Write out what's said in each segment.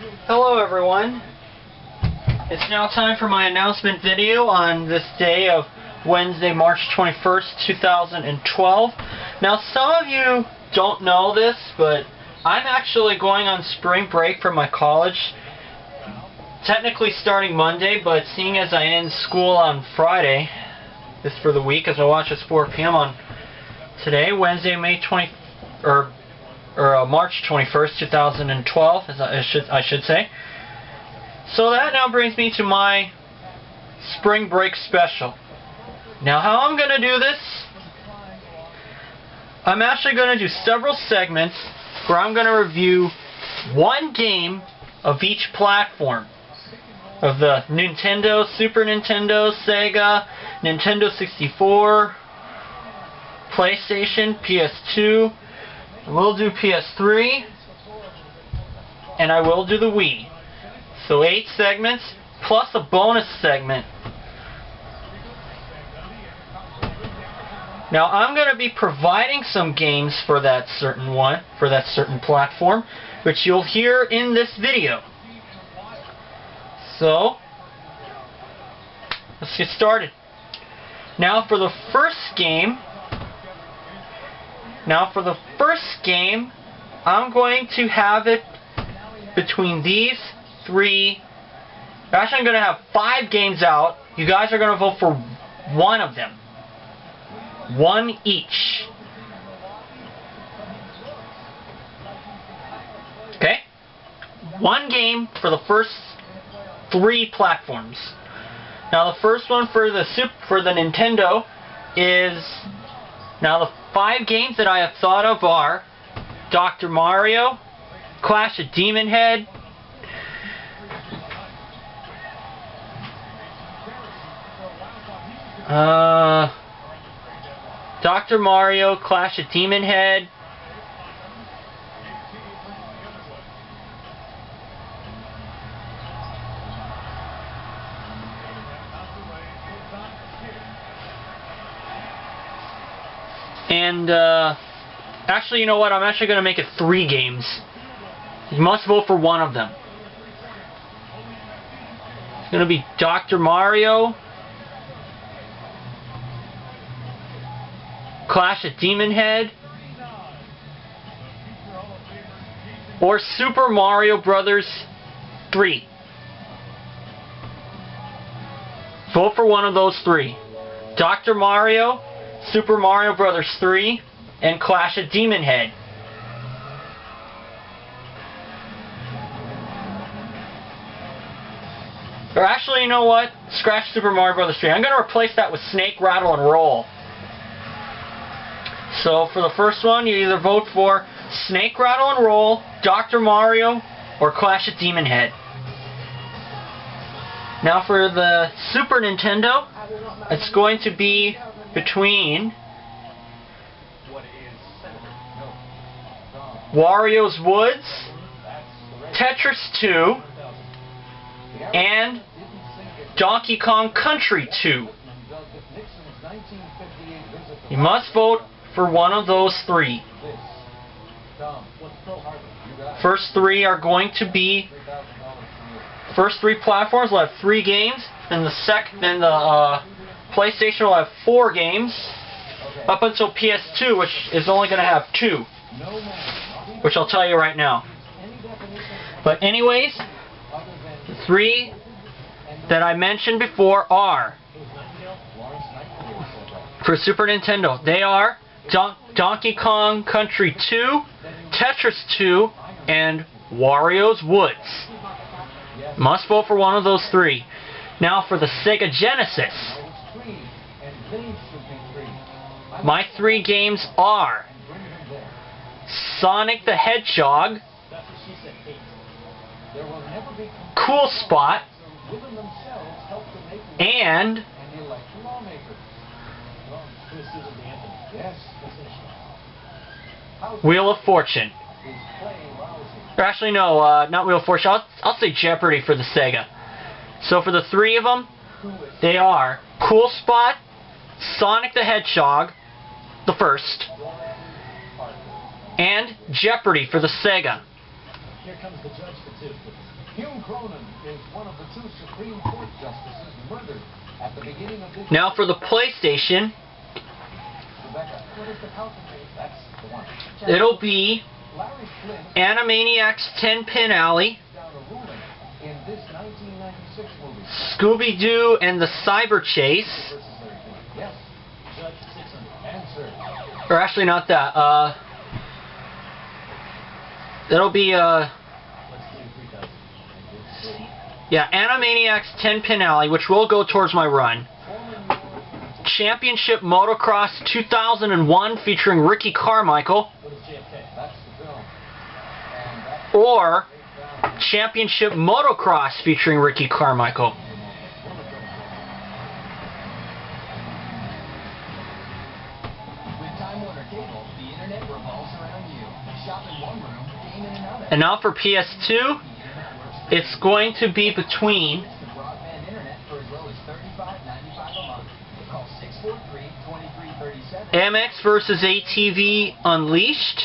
Hello everyone. It's now time for my announcement video on this day of Wednesday, March 21st, 2012. Now some of you don't know this, but I'm actually going on spring break from my college. Technically starting Monday, but seeing as I end school on Friday, this for the week, as I watch at 4 p.m. on today, Wednesday, March 21st, 2012, as I should say. So that now brings me to my spring break special. Now how I'm going to do this, I'm actually going to do several segments where I'm going to review one game of each platform. Of the Nintendo, Super Nintendo, Sega, Nintendo 64, PlayStation, PS2, I will do PS3, and I will do the Wii. So 8 segments, plus a bonus segment. Now I'm going to be providing some games for that certain platform, which you'll hear in this video. So, let's get started. Now for the first game, I'm going to have it between these three. Actually, I'm going to have 5 games out. You guys are going to vote for one of them. One each. Okay? One game for the first 3 platforms. Now the first one for the Nintendo is, now the 5 games that I have thought of are Dr. Mario, Clash of Demonhead, Dr. Mario, Clash of Demonhead, and actually, you know what? I'm actually going to make it 3 games. You must vote for one of them. It's going to be Dr. Mario, Clash of Demonhead, or Super Mario Brothers 3. Vote for one of those 3. Dr. Mario, Super Mario Brothers 3, and Clash of Demonhead. Or actually, you know what? Scratch Super Mario Brothers 3. I'm going to replace that with Snake Rattle and Roll. So for the first one, you either vote for Snake Rattle and Roll, Dr. Mario, or Clash of Demonhead. Now for the Super Nintendo, it's going to be between Wario's Woods, Tetris 2, and Donkey Kong Country 2. You must vote for one of those 3. First 3 are going to be, first 3 platforms will have 3 games, and the PlayStation will have 4 games, up until PS2, which is only going to have 2, which I'll tell you right now. But anyways, the 3 that I mentioned before are, for Super Nintendo, they are Donkey Kong Country 2, Tetris 2, and Wario's Woods. Must vote for one of those 3. Now for the Sega Genesis, my 3 games are Sonic the Hedgehog, Cool Spot, and Wheel of Fortune. Or actually, no, not Wheel of Fortune. I'll say Jeopardy for the Sega. So for the 3 of them, they are Cool Spot, Sonic the Hedgehog, the first, and Jeopardy for the Sega. Here comes the judge for 2. Hume Cronin is one of the two Supreme Court justices murdered at the beginning of this. Now for the PlayStation, Rebecca, what is the calculator? That's the one. it'll be Larry Flynn Animaniacs 10 Pin Alley, down a ruling in this 1996 movie. Scooby-Doo and the Cyber Chase, Yes. Judge 600. Answer. or actually not that, it'll be, yeah, Animaniacs 10 Pin Alley, which will go towards my run. Championship Motocross 2001 featuring Ricky Carmichael. That's the film. Or Championship Motocross featuring Ricky Carmichael. With Time Warner Cable, the internet revolves around you. Shop in one room, game in another. And now for PS2, it's going to be between Broadband internet for as low as $35.95 a month. Call 643-2337. MX vs. ATV Unleashed,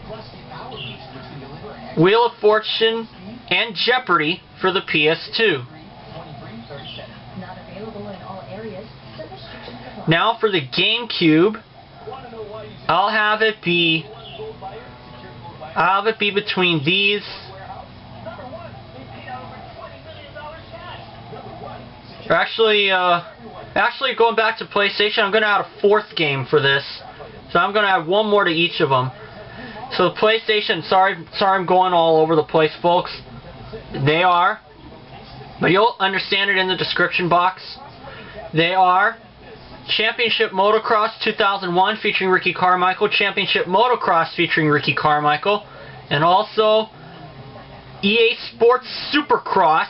Plus get Power Boost, which can deliver an extra Wheel of Fortune, and Jeopardy for the PS2. 2337. Not available in all areas. Some restrictions apply. Now for the GameCube, I'll have it be between these. Or actually going back to PlayStation, I'm going to add a fourth game for this. So I'm going to add one more to each of them. So the PlayStation, sorry I'm going all over the place, folks. They are, but you'll understand it in the description box. They are Championship Motocross 2001 featuring Ricky Carmichael, Championship Motocross featuring Ricky Carmichael, and also EA Sports Supercross.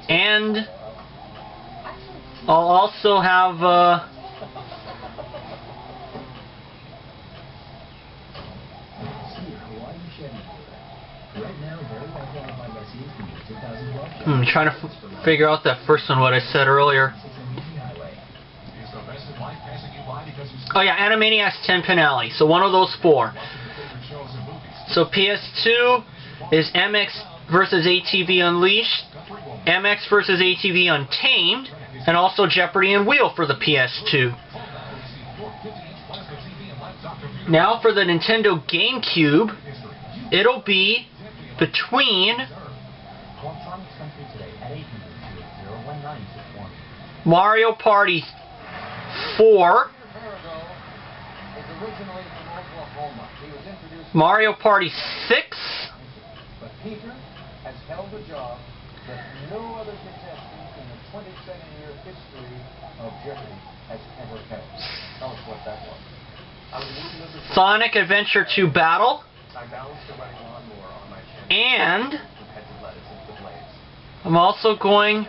And I'll also have I'm trying to figure out that first one, what I said earlier. Oh yeah, Animaniacs 10 Pin Alley. So one of those four. So PS2 is MX vs. ATV Unleashed, MX vs. ATV Untamed, and also Jeopardy and Wheel for the PS2. Now for the Nintendo GameCube, it'll be between Mario Party 4, Mario Party 6, But Peter has held a job that no other contestant in the 27-year history of Jeopardy has ever held. Tell us what that was. Sonic Adventure 2 Battle, I balanced the running lawnmower on my chin. and Had to let it into the blades. I'm also going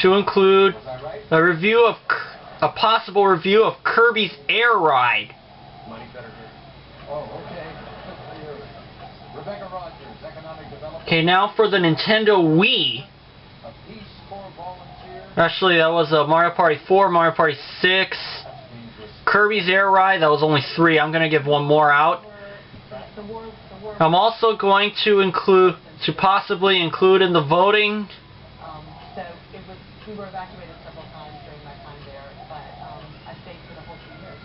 to include Was I right? a possible review of Kirby's Air Ride. Money better here. Oh, okay. Rebecca Rogers, Economic Development. Okay, now for the Nintendo Wii. A Peace Corps volunteer. Actually, that was Mario Party 4, Mario Party 6, Kirby's Air Ride. That was only 3. I'm going to give one more out. I'm also going to possibly include in the voting. So we were evacuated several times during my time there, but I stayed for the whole 2 years.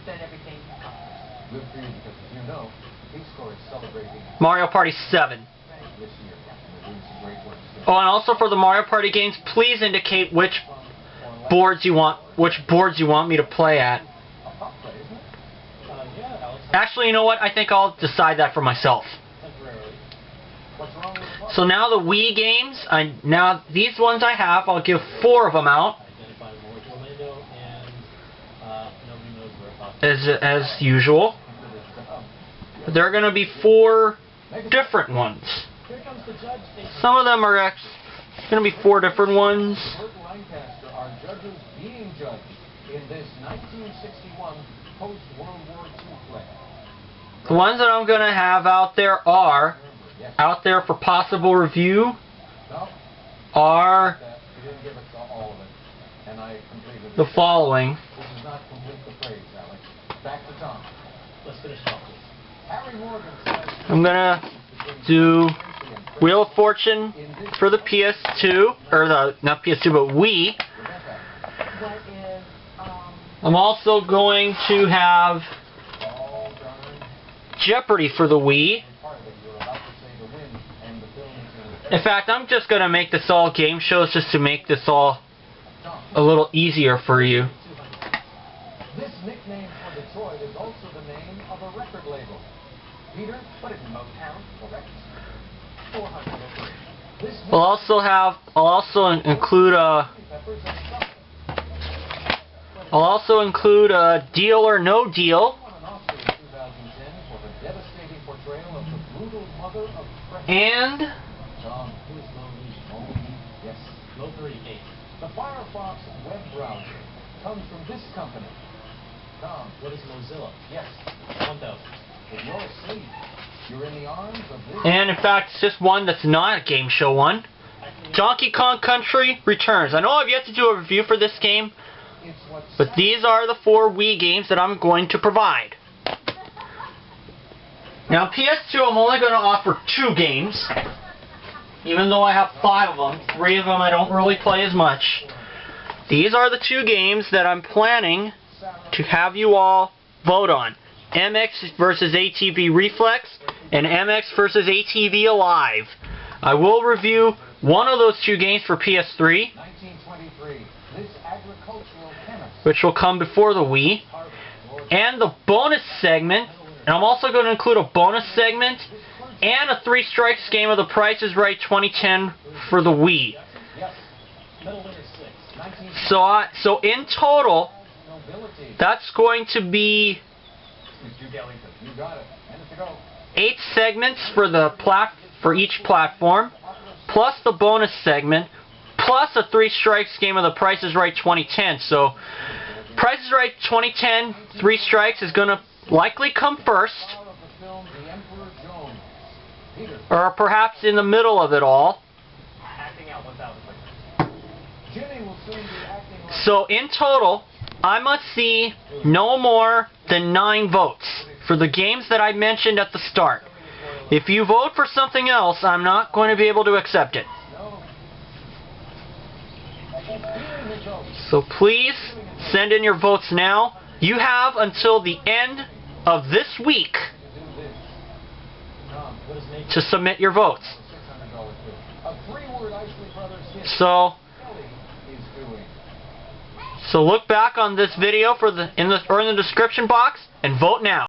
Then everything. Good for you because, as you know, Peace Corps is celebrating Mario Party 7. this year. And they're doing some great work. Oh, and also for the Mario Party games, please indicate which boards you want me to play at. Actually, you know what? I think I'll decide that for myself. What's wrong with the So now the Wii games, now these ones I have, I'll give 4 of them out. As usual. There are going to be 4 different ones. Some of them are going to be 4 different ones. Burt Lancaster are judges being judged in this 1961 post-World War II play. The ones that I'm going to have out there for possible review No, are that you didn't give it to all of it, and I completed the it. following. This is not complete the phrase, Alex. Back to Tom. Let's finish off, please. Harry Morgan says I'm gonna do Wheel of Fortune for the PS2, or the, not PS2, but Wii. What is, I'm also going to have all darn Jeopardy for the Wii. part that you're about to say to win, and the film is in In fact, I'm just gonna make this all game shows just to make this all a little easier for you. This nickname for Detroit is also the name of a record label. Peter, what is Motown? Correct. 403. This I'll also include a Deal or No Deal, won an Oscar in 2010 for the devastating portrayal of the brutal mother of Fred. and Tom, who is Lonely? Yes. Low 38. The Firefox web browser comes from this company. Tom, what is Mozilla? Yes. 1000. If you're asleep, you're in the arms of this. in fact, it's just one that's not a game show one. Donkey Kong Country Returns. I know I've yet to do a review for this game, It's what but these are the 4 Wii games that I'm going to provide. Now, PS2, I'm only going to offer 2 games, even though I have 5 of them. 3 of them I don't really play as much. These are the 2 games that I'm planning to have you all vote on. MX versus ATV Reflex and MX versus ATV Alive. I will review one of those 2 games for PS3, 1923. This agricultural chemist. which will come before the Wii, and the bonus segment, and I'm also going to include a bonus segment and a 3 Strikes game of The Price is Right 2010 for the Wii. Yes. Middle Winter 6. So in total, Nobility. that's going to be Mr. Gellington. You got it. Minute to go. 8 segments for each platform, plus the bonus segment, plus a 3 Strikes game of The Price is Right 2010. So, Price is Right 2010, 3 Strikes is going to likely come first, Star of the film The Emperor Jones. Peter. or perhaps in the middle of it all. Acting out 1,000. Jimmy will soon be acting like So in total, I must see no more than 9 votes for the games that I mentioned at the start. If you vote for something else, I'm not going to be able to accept it. no. Here he goes. So please send in your votes now. You have until the end of this week Do this. Tom, what is making to submit your votes. $600 bill? A 3-word Isley Brothers hit. So Kelly is doing. look back on this video in the description box and vote now.